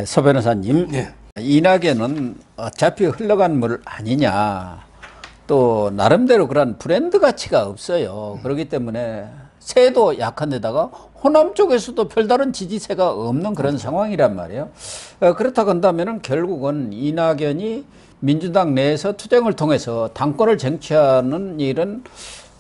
서 변호사님, 네. 이낙연은 어차피 흘러간 물 아니냐. 또 나름대로 그런 브랜드 가치가 없어요. 그렇기 때문에 세도 약한 데다가 호남 쪽에서도 별다른 지지세가 없는 그런 상황이란 말이에요. 그렇다고 한다면 결국은 이낙연이 민주당 내에서 투쟁을 통해서 당권을 쟁취하는 일은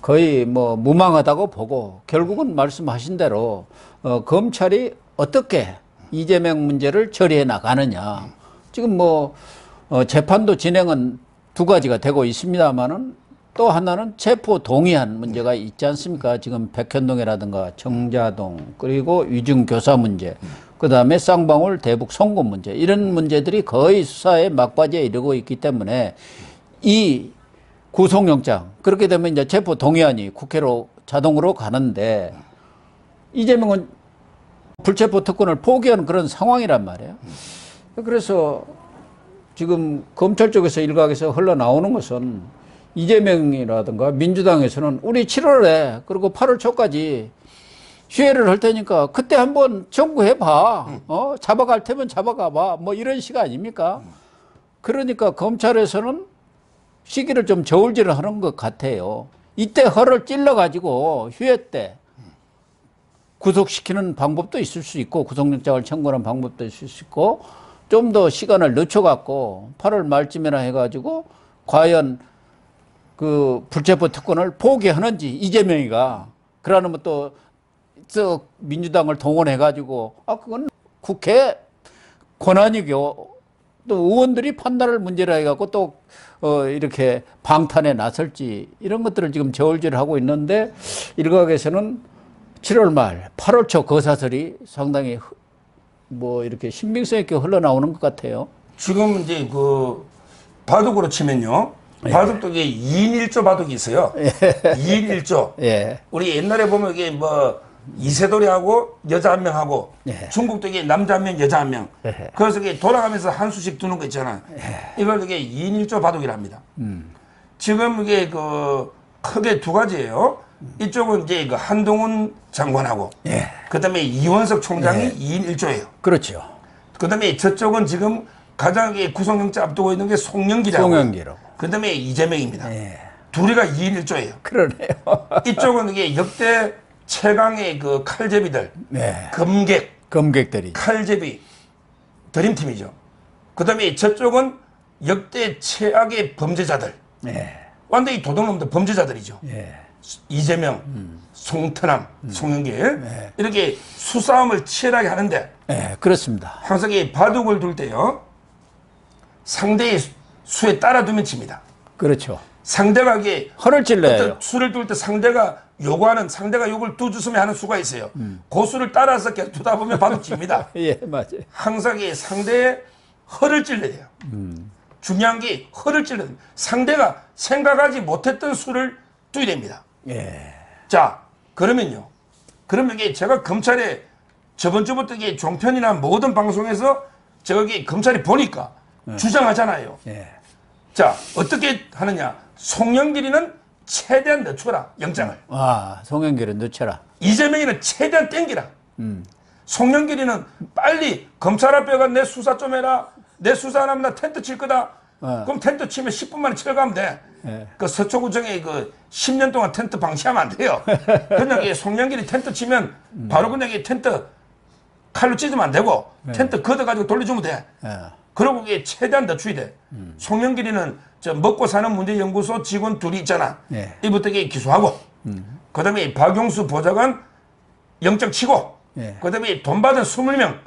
거의 뭐 무망하다고 보고, 결국은 말씀하신 대로 검찰이 어떻게 이재명 문제를 처리해 나가느냐. 지금 뭐 재판도 진행은 두 가지가 되고 있습니다만은, 또 하나는 체포 동의안 문제가 있지 않습니까? 지금 백현동이라든가 정자동, 그리고 위중교사 문제, 그 다음에 쌍방울 대북 송금 문제, 이런 문제들이 거의 수사의 막바지에 이르고 있기 때문에 이 구속영장, 그렇게 되면 이제 체포 동의안이 국회로 자동으로 가는데, 이재명은 불체포 특권을 포기하는 그런 상황이란 말이에요. 그래서 지금 검찰 쪽에서 일각에서 흘러나오는 것은, 이재명이라든가 민주당에서는 우리 7월에 그리고 8월 초까지 휴회를 할 테니까 그때 한번 청구해봐. 잡아갈 테면 잡아가봐. 뭐 이런 식 아닙니까? 그러니까 검찰에서는 시기를 좀 저울질을 하는 것 같아요. 이때 허를 찔러가지고 휴회 때 구속시키는 방법도 있을 수 있고, 구속영장을 청구하는 방법도 있을 수 있고, 좀 더 시간을 늦춰갖고 8월 말쯤이나 해가지고 과연 그 불체포 특권을 포기하는지, 이재명이가 그러면 또 민주당을 동원해가지고, 그건 국회 권한이고 또 의원들이 판단을 문제로 해갖고 또 이렇게 방탄에 나설지, 이런 것들을 지금 저울질하고 있는데, 일각에서는 7월 말 8월 초 거사설이 상당히 뭐 이렇게 신빙성 있게 흘러나오는 것 같아요. 지금 이제 그 바둑으로 치면요. 바둑도 이게 2인 1조 바둑이 있어요. 2인 1조. 예. 우리 옛날에 보면 이게 뭐 이세돌이하고 여자 한 명하고, 중국도 이게 남자 한 명, 여자 한 명. 그래서 이게 돌아가면서 한 수씩 두는 거 있잖아요. 이걸 이게 2인 1조 바둑이랍니다. 지금 이게 그 크게 두 가지예요. 이쪽은 이제 그 한동훈 장관하고, 그다음에 이원석 총장이 2인 1조예요. 그렇죠. 그다음에 저쪽은 지금 가장 구속영장 앞두고 있는 게 송영기라고. 그다음에 이재명입니다. 둘이가 2인 1조예요. 그러네요. 이쪽은 이게 역대 최강의 그 칼제비들, 검객들이, 칼제비 드림팀이죠. 그다음에 저쪽은 역대 최악의 범죄자들, 완전히 도둑놈들, 범죄자들이죠. 이재명, 송태남, 송영길, 이렇게 수싸움을 치열하게 하는데, 그렇습니다. 항상 이 바둑을 둘 때요, 상대의 수에 따라 두면 칩니다. 그렇죠. 상대가 이게 허를 찔러요. 수를 둘 때 상대가 요구하는, 상대가 요걸 두 주스면 하는 수가 있어요. 그 수를 따라서 계속 두다 보면 바둑 집니다. 예, 맞아요. 항상 이 상대의 허를 찔러야 돼요. 중요한 게 허를 찔러야 됩니다. 상대가 생각하지 못했던 수를 둬야 됩니다. 자, 그러면요. 그러면 이게 제가 검찰에 저번 주부터 이게 종편이나 모든 방송에서 저기 검찰이 보니까 주장하잖아요. 자, 어떻게 하느냐. 송영길이는 최대한 늦춰라, 영장을. 송영길은 늦춰라. 이재명이는 최대한 땡기라. 송영길이는 빨리 검찰 앞에 가 내 수사 좀 해라. 내 수사 안 하면 나 텐트 칠 거다. 그럼 텐트 치면 10분 만에 철거하면 돼. 그 서초구청에 그 10년 동안 텐트 방치하면 안 돼요. 그냥 송영길이 텐트 치면 바로 그냥 이 텐트 칼로 찢으면 안 되고, 텐트 걷어가지고 돌려주면 돼. 그리고 이게 최대한 늦춰야 돼. 송영길이는 저 먹고 사는 문제연구소 직원 둘이 있잖아. 이부터 기소하고, 그 다음에 박용수 보좌관 영장 치고, 그 다음에 돈 받은 20명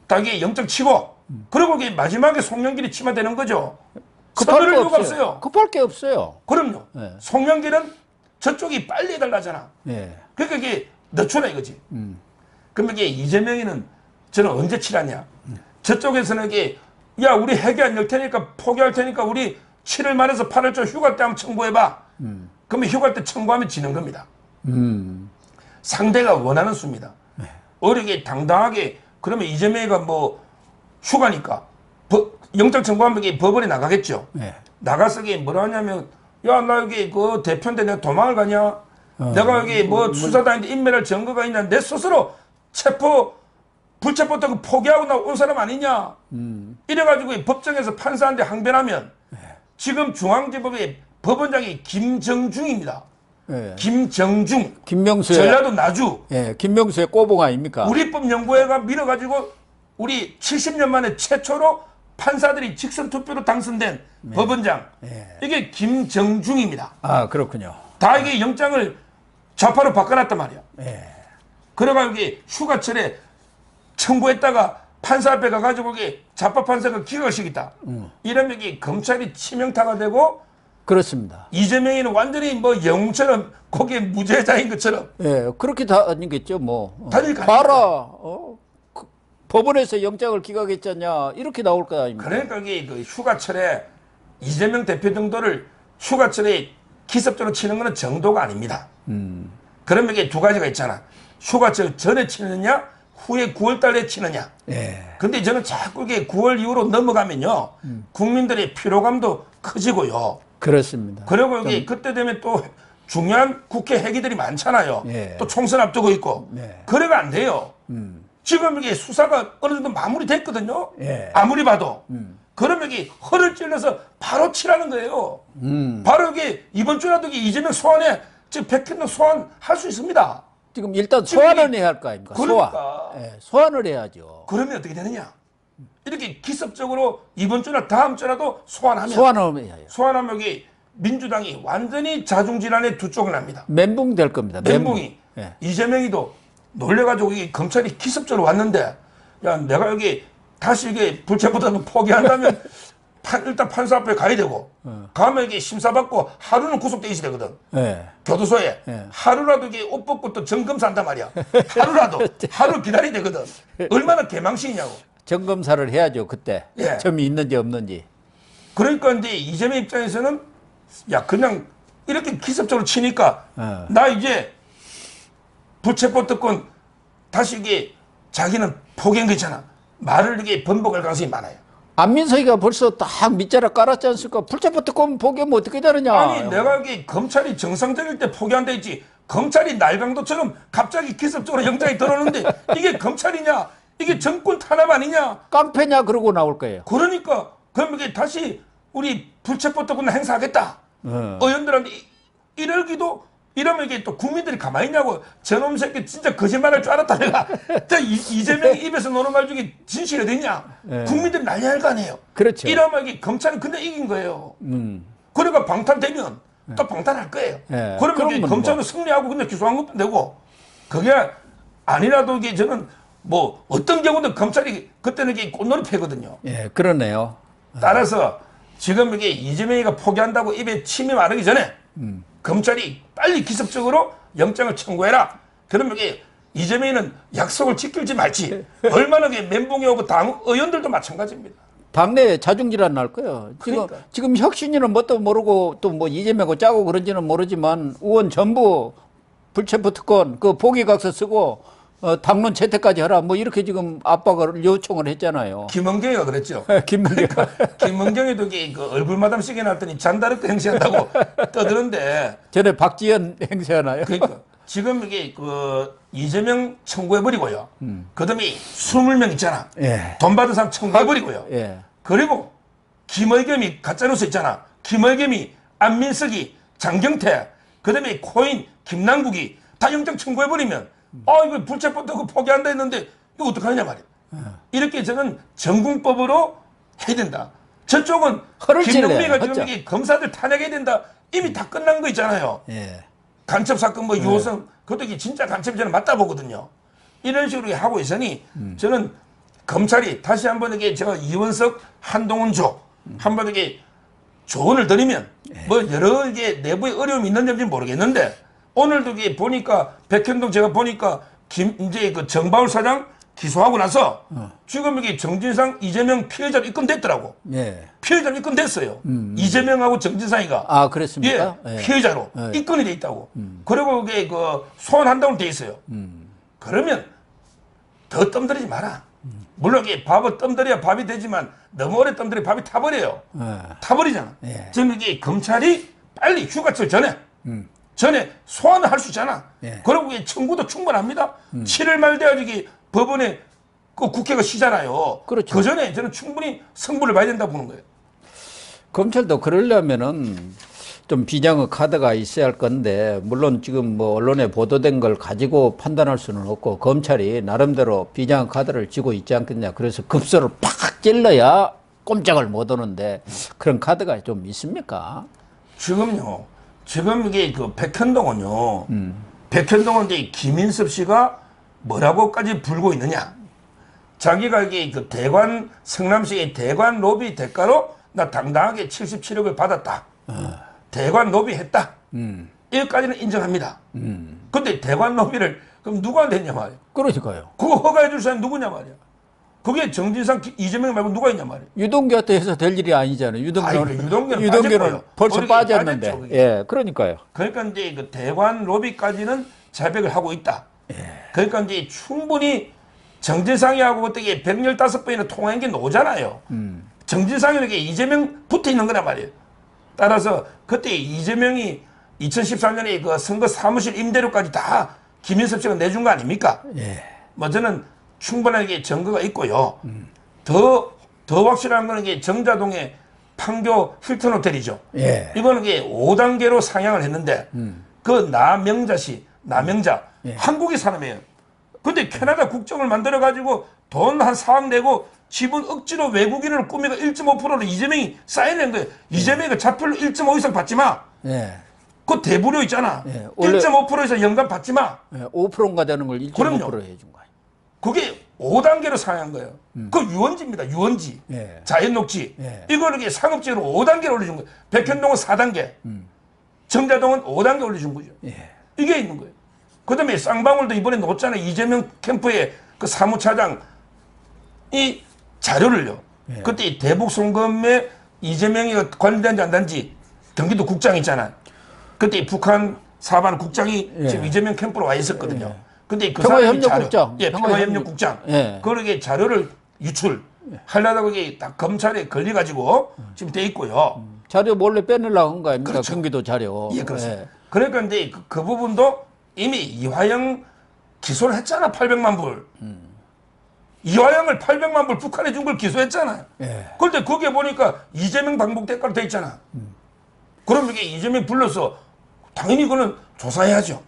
딱이 영장 치고, 그리고 마지막에 송영길이 치면 되는 거죠. 급할 게 이유가 없어요. 급할 게 없어요. 그럼요. 송영길은 저쪽이 빨리 해달라잖아. 그러니까 이게 늦추라 이거지. 그러면 이게 이재명이는 저는 언제 치라냐. 저쪽에서는 이게 야, 우리 회계 안 열 테니까 포기할 테니까 우리 7월 말에서 8월 초 휴가 때 한번 청구해봐. 그러면 휴가 때 청구하면 지는 겁니다. 상대가 원하는 수입니다. 어렵게 당당하게, 그러면 이재명이가 뭐 휴가니까 영장 청구하면 이게 법원에 나가겠죠. 나가서 이게 뭐라 하냐면, 야, 나 여기 그 대표인데 내가 도망을 가냐? 내가 여기 뭐 수사단인데 인멸할 증거가 있냐? 내 스스로 체포 불체포특권 포기하고 나온 사람 아니냐. 이래가지고 법정에서 판사한테 항변하면 지금 중앙지법의 법원장이 김정중입니다. 예. 김정중. 김명수의 전라도 나주. 예, 김명수의 꼬봉 아닙니까? 우리법연구회가 밀어가지고 우리 70년 만에 최초로 판사들이 직선 투표로 당선된 법원장. 이게 김정중입니다. 아, 그렇군요. 다 이게 영장을 좌파로 바꿔놨단 말이야. 예. 그래가 여기 휴가철에 청구했다가 판사 앞에 가가지고 이게 좌파 판사가 기각을 시켰다. 이러면 이게 검찰이 치명타가 되고 그렇습니다. 이재명이는 완전히 뭐 영웅처럼 거기에 무죄자인 것처럼 예, 그렇게 다니겠죠, 뭐. 다닐 거 봐라, 법원에서 영장을 기각했잖냐, 이렇게 나올 거 아닙니까? 그러니까 이게 그 휴가철에 이재명 대표 정도를 휴가철에 기습적으로 치는 것은 정도가 아닙니다. 그러면 이게 두 가지가 있잖아. 휴가철 전에 치느냐, 후에 9월 달에 치느냐. 예. 근데 저는 자꾸 이게 9월 이후로 넘어가면요. 국민들의 피로감도 커지고요. 그렇습니다. 그리고 여기 그때 되면 또 중요한 국회 회기들이 많잖아요. 예. 또 총선 앞두고 있고. 네. 그래가 안 돼요. 지금 이게 수사가 어느 정도 마무리됐거든요. 예. 아무리 봐도. 그러면 이게 허를 찔러서 바로 치라는 거예요. 바로 이게 이번 주라도 이게 이재명 소환에 지금 백현동 소환할 수 있습니다. 지금 일단 지금 소환을 해야 할 거 아닙니까? 그러니까. 소환. 예, 소환을 해야죠. 그러면 어떻게 되느냐? 이렇게 기습적으로 이번 주나 다음 주라도 소환하면 소환을 해야 해요. 소환하면 여기 민주당이 완전히 자중질환에 두 쪽을 납니다. 멘붕 될 겁니다. 멘붕이. 예. 이재명이도 놀래가지고 이 검찰이 기습적으로 왔는데 야 내가 여기 다시 이게 불체포특권 포기한다면 일단 판사 앞에 가야 되고 가면 이게 심사받고 하루는 구속돼 있어야 되거든. 예. 교도소에 예. 하루라도 이게 옷 벗고 또 점검사한단 말이야. 하루라도 하루 기다려야 되거든. 얼마나 개망신이냐고. 점검사를 해야죠, 그때. 예. 점이 있는지 없는지. 그러니까 이제 이재명 입장에서는 야 그냥 이렇게 기습적으로 치니까 나 이제 불체포특권 다시 이게 자기는 포기한 거 있잖아. 말을 이게 번복할 가능성이 많아요. 안민석이가 벌써 딱 밑자락 깔았지 않습니까? 불체포특권 포기하면 어떻게 되느냐. 아니 내가 이게 검찰이 정상적일 때 포기한다 했지 검찰이 날강도처럼 갑자기 기습적으로 영장이 들어오는데 이게 검찰이냐 이게 정권 탄압 아니냐 깡패냐 그러고 나올 거예요. 그러니까 그럼 이게 다시 우리 불체포특권 행사하겠다 의원들한테 이러기도 이러면 이게 또 국민들이 가만히 있냐고 저놈 새끼 진짜 거짓말할 줄 알았다 내가 이재명 입에서 노는 말 중에 진실이 어딨냐 국민들이 난리 날 거 아니에요. 그렇죠. 이러면 이게 검찰은 근데 이긴 거예요. 그러니까 방탄되면 또 방탄할 거예요. 예. 그러면 이게 그러면 검찰은 뭐. 승리하고 근데 기소한 것도 되고 그게 아니라도 이게 저는 뭐 어떤 경우든 검찰이 그때는 이게 꽃놀이 패거든요. 예, 그러네요. 따라서 지금 이게 이재명이가 포기한다고 입에 침이 마르기 전에 검찰이 빨리 기습적으로 영장을 청구해라. 그러면 이게 이재명이는 약속을 지킬지 말지 얼마나 이게 멘붕이 오고 당 의원들도 마찬가지입니다. 당내에 자중질환 날 거예요. 그러니까. 지금 혁신이는 뭣도 모르고 또 뭐 이재명하고 짜고 그런지는 모르지만 의원 전부 불체포특권 그 포기각서 쓰고 당론 채택까지 하라 뭐 이렇게 지금 압박을 요청을 했잖아요. 김은경이가 그랬죠. 김문경. 김은경이도 이게 그 얼굴마담 시계 놨더니 잔다르크 행세한다고 떠드는데 전에 박지현 행세하나요? 그러니까 지금 이게 그 이재명 청구해버리고요. 그다음에 20명 있잖아. 예. 돈 받은 사람 청구해버리고요. 예. 그리고 김의겸이 가짜뉴스 있잖아. 김의겸이 안민석이 장경태 그다음에 코인 김남국이 다 영장 청구해버리면 이거 불체포특권 포기한다 했는데 이거 어떡하느냐 말이야. 이렇게 저는 전공법으로 해야 된다. 저쪽은 허를 김용미가 찔러요. 지금 허죠. 이게 검사들 탄핵해야 된다. 이미 다 끝난 거 있잖아요. 예. 간첩 사건 뭐 유호성 그것도 이게 진짜 간첩이 저는 맞다 보거든요. 이런 식으로 하고 있으니 저는 검찰이 다시 한번 이게 제가 이원석 한동훈 조 한번 이게 조언을 드리면 뭐 여러 이게 내부에 어려움이 있는지는 모르겠는데 오늘도 이게 보니까 백현동 제가 보니까 이제 그 정바울 사장 기소하고 나서 지금 이게 정진상 이재명 피해자로 입건됐더라고. 예. 피해자로 입건됐어요. 이재명하고 정진상이가. 아, 그랬습니까? 예, 예. 피해자로 입건이 돼 있다고. 그리고 그게 그 소환한다고 돼 있어요. 그러면 더 뜸들이지 마라. 물론 이게 밥을 뜸들여야 밥이 되지만 너무 오래 뜸들여 밥이 타버려요. 타버리잖아. 예. 지금 이게 검찰이 빨리 휴가철 전에 소환을 할 수 있잖아. 예. 그리고 이게 청구도 충분합니다. 7월 말 돼야지 이게 법원에 그 국회가 쉬잖아요. 그렇죠. 그 전에 저는 충분히 승부를 봐야 된다고 보는 거예요. 검찰도 그러려면은 좀 비장의 카드가 있어야 할 건데, 물론 지금 뭐 언론에 보도된 걸 가지고 판단할 수는 없고, 검찰이 나름대로 비장의 카드를 쥐고 있지 않겠냐. 그래서 급소를 팍 찔러야 꼼짝을 못 하는데, 그런 카드가 좀 있습니까? 지금요. 지금 이게 그 백현동은요. 백현동은 이제 김인섭 씨가 뭐라고까지 불고 있느냐. 자기가 이게 그 대관, 성남시의 대관 로비 대가로 나 당당하게 77억을 받았다. 대관 로비 했다. 여기까지는 인정합니다. 근데 대관 로비를 그럼 누가 냈냐 말이야. 그러니까요. 그거 허가해 줄 사람이 누구냐 말이야. 그게 정진상, 이재명 말고 누가 있냐 말이야. 유동규한테 해서 될 일이 아니잖아요. 유동규는 유동규는 벌써 빠졌죠, 빠졌는데. 그게. 예, 그러니까요. 그러니까 이제 그 대관 로비까지는 자백을 하고 있다. 그러니까 이제 충분히 정진상이하고 어떻게 115번이나 통화한 게 노잖아요. 정진상에게 이재명 붙어 있는 거란 말이에요. 따라서 그때 이재명이 2014년에 그 선거 사무실 임대료까지 다 김인섭 씨가 내준 거 아닙니까? 예. 뭐 저는 충분하게 증거가 있고요. 더 확실한 거는 이게 정자동의 판교 힐튼 호텔이죠. 예. 이거는 이게 5단계로 상향을 했는데 그 남영자 예. 한국의 사람이에요. 근데 캐나다 국적을 만들어 가지고 돈 한 4억 내고 지분 억지로 외국인을 꾸미고 1.5%를 이재명이 사인한 거예요. 이재명이 그 자필로 1.5 이상 받지 마. 예. 그 대부료 있잖아. 예, 원래- 1.5% 이상 연간 받지 마. 예, 5%인가 되는 걸 1.5% 해준 거예요. 그게 5단계로 상한 거예요. 그 유원지입니다. 유원지. 예. 자연녹지. 예. 이거를 이게 상업지로 5단계로 올려준 거예요. 백현동은 4단계. 정자동은 5단계 올려준 거죠. 예. 이게 있는 거예요. 그 다음에 쌍방울도 이번에 놓았잖아요. 이재명 캠프의 그 사무차장 이 자료를요. 예. 그때 이 대북 송금에 이재명이 관련된지 안 된지 경기도 국장 있잖아요. 그때 이 북한 사반 국장이 예. 지금 이재명 캠프로 와 있었거든요. 근데 그 평화협력국장. 사람이 예, 평화협력국장. 예. 그러게 자료를 유출하려다가 이게 딱 검찰에 걸려가지고 지금 돼 있고요. 자료 몰래 빼내려고 한 거 아닙니까? 그렇죠. 경기도 자료. 예, 그렇습니다. 그러니까 이제 그 부분도 이미 이화영 기소를 했잖아. 800만 불. 이화영을 800만 불 북한에 준 걸 기소했잖아요. 예. 그런데 거기에 보니까 이재명 방북 대가로 돼 있잖아. 그럼 이게 이재명 불러서 당연히 그거는 조사해야죠.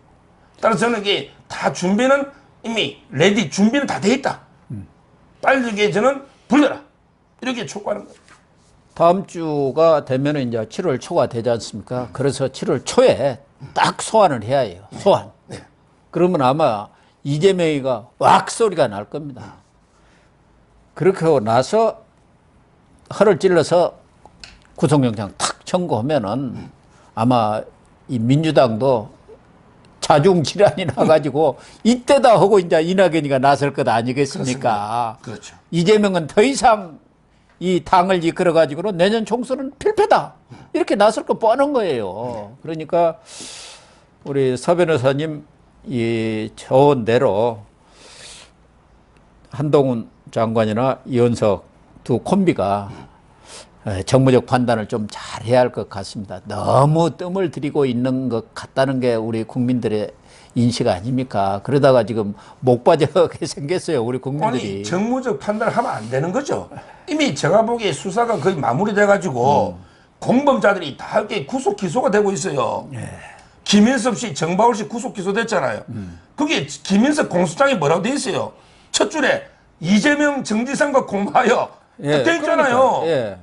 따라서 저는 이게 다 준비는 이미 레디 준비는 다 돼 있다. 빨리 이게 저는 불러라. 이렇게 촉구하는 거예요. 다음 주가 되면은 이제 7월 초가 되지 않습니까? 그래서 7월 초에 딱 소환을 해야 해요. 소환. 그러면 아마 이재명이가 왁 소리가 날 겁니다. 그렇게 하고 나서 허를 찔러서 구속영장 탁 청구하면은 아마 이 민주당도 자중 질환이 나가지고 이때다 하고 이제 이낙연이가 나설 것 아니겠습니까? 그렇죠. 이재명은 더 이상 이 당을 이끌어 가지고는 내년 총선은 필패다 이렇게 나설 거 뻔한 거예요. 그러니까 우리 서 변호사님 이 조언대로 한동훈 장관이나 이원석 두 콤비가 정무적 판단을 좀 잘해야 할 것 같습니다. 너무 뜸을 들이고 있는 것 같다는 게 우리 국민들의 인식 아닙니까? 그러다가 지금 목 빠져게 생겼어요, 우리 국민들이. 아니 정무적 판단을 하면 안 되는 거죠. 이미 제가 보기에 수사가 거의 마무리돼 가지고 공범자들이 다 이렇게 구속 기소가 되고 있어요. 김인섭 씨, 정바울 씨 구속 기소됐잖아요. 그게 김인섭 공소장에 뭐라고 돼 있어요? 첫 줄에 이재명 정지상과 공모하여 예, 돼 있잖아요. 그러니까, 예.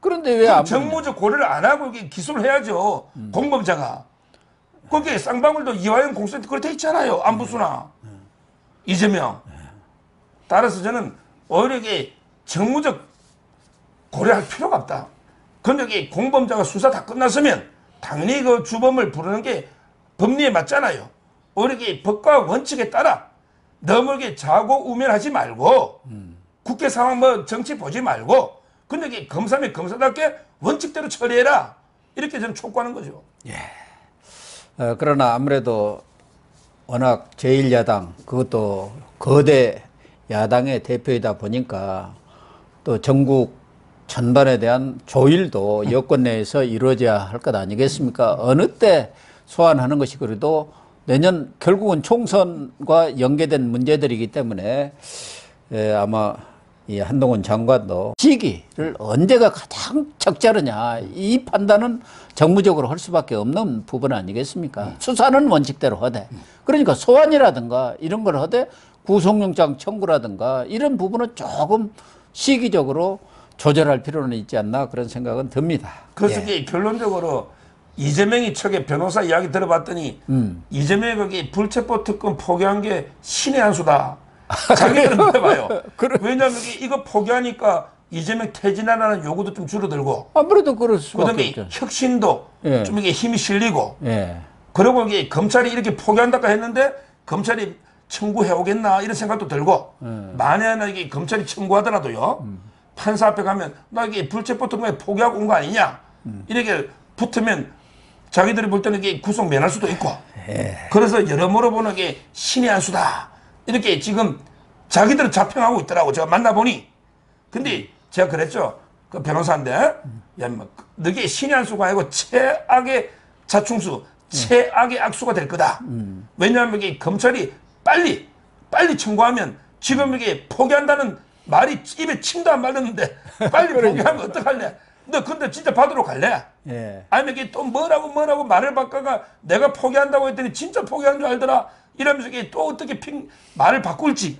그런데 왜 그럼 안 정무적 고려를 안 하고 이게 기소를 해야죠. 공범자가. 거기에 쌍방울도 이화영 공소장에 그렇게 돼 있잖아요. 안부수나. 이재명. 따라서 저는 오히려 이게 정무적 고려할 필요가 없다. 근데 이게 공범자가 수사 다 끝났으면 당연히 그 주범을 부르는 게 법리에 맞잖아요. 오히려 이게 법과 원칙에 따라 너무 이렇게 자고 우면하지 말고 국회 상황 뭐 정치 보지 말고 근데 이게 검사면 검사답게 원칙대로 처리해라. 이렇게 저는 촉구하는 거죠. 그러나 아무래도 워낙 제1야당 그것도 거대 야당의 대표이다 보니까 또 전국 전반에 대한 조율도 여권 내에서 이루어져야 할 것 아니겠습니까? 어느 때 소환하는 것이 그래도 내년 결국은 총선과 연계된 문제들이기 때문에 아마 이 한동훈 장관도 시기를 언제가 가장 적절하냐 이 판단은 정무적으로 할 수밖에 없는 부분 아니겠습니까? 수사는 원칙대로 하되 그러니까 소환이라든가 이런 걸 하되 구속영장 청구라든가 이런 부분은 조금 시기적으로 조절할 필요는 있지 않나 그런 생각은 듭니다. 그래서 이게 결론적으로 이재명이 측에 변호사 이야기 들어봤더니 이재명이 거기 불체포 특권 포기한 게 신의 한 수다. 자기들은 해봐요. 왜냐하면 이거 포기하니까 이재명 퇴진하라는 요구도 좀 줄어들고 아무래도 그럴 수밖에 그다음에 없죠. 혁신도 예. 좀 이게 힘이 실리고 예. 그리고 이게 검찰이 이렇게 포기한다고 했는데 검찰이 청구해 오겠나 이런 생각도 들고 만약에 이게 검찰이 청구하더라도요 판사 앞에 가면 나 이게 불체포 특권에 포기하고 온 거 아니냐 이렇게 붙으면 자기들이 볼 때는 이게 구속 면할 수도 있고 그래서 여러모로 보는 게 신의 한 수다 이렇게 지금 자기들은 자평하고 있더라고 제가 만나보니 근데 제가 그랬죠 그 변호사인데 야 뭐 너게 신의 한 수가 아니고 최악의 자충수 최악의 악수가 될 거다 왜냐하면 이게 검찰이 빨리 청구하면 지금 이게 포기한다는 말이 입에 침도 안 말렸는데 빨리 포기하면 어떡할래? 너 근데 진짜 받으러 갈래? 예. 아니면 이게 또 뭐라고 말을 바꿔가 내가 포기한다고 했더니 진짜 포기한 줄 알더라? 이러면서 이게 또 어떻게 말을 바꿀지.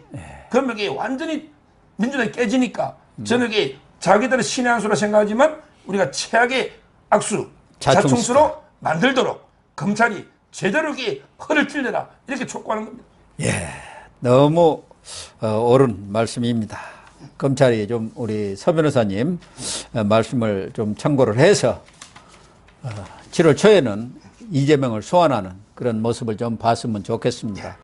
그러면 이게 완전히 민주당이 깨지니까 저는 이게 자기들은 신의 한 수라 생각하지만 우리가 최악의 악수, 자충수로 만들도록 검찰이 제대로 이게 허를 찔러라 이렇게 촉구하는 겁니다. 예, 너무 옳은 말씀입니다. 검찰이 좀 우리 서 변호사님 말씀을 좀 참고를 해서 7월 초에는 이재명을 소환하는 그런 모습을 좀 봤으면 좋겠습니다.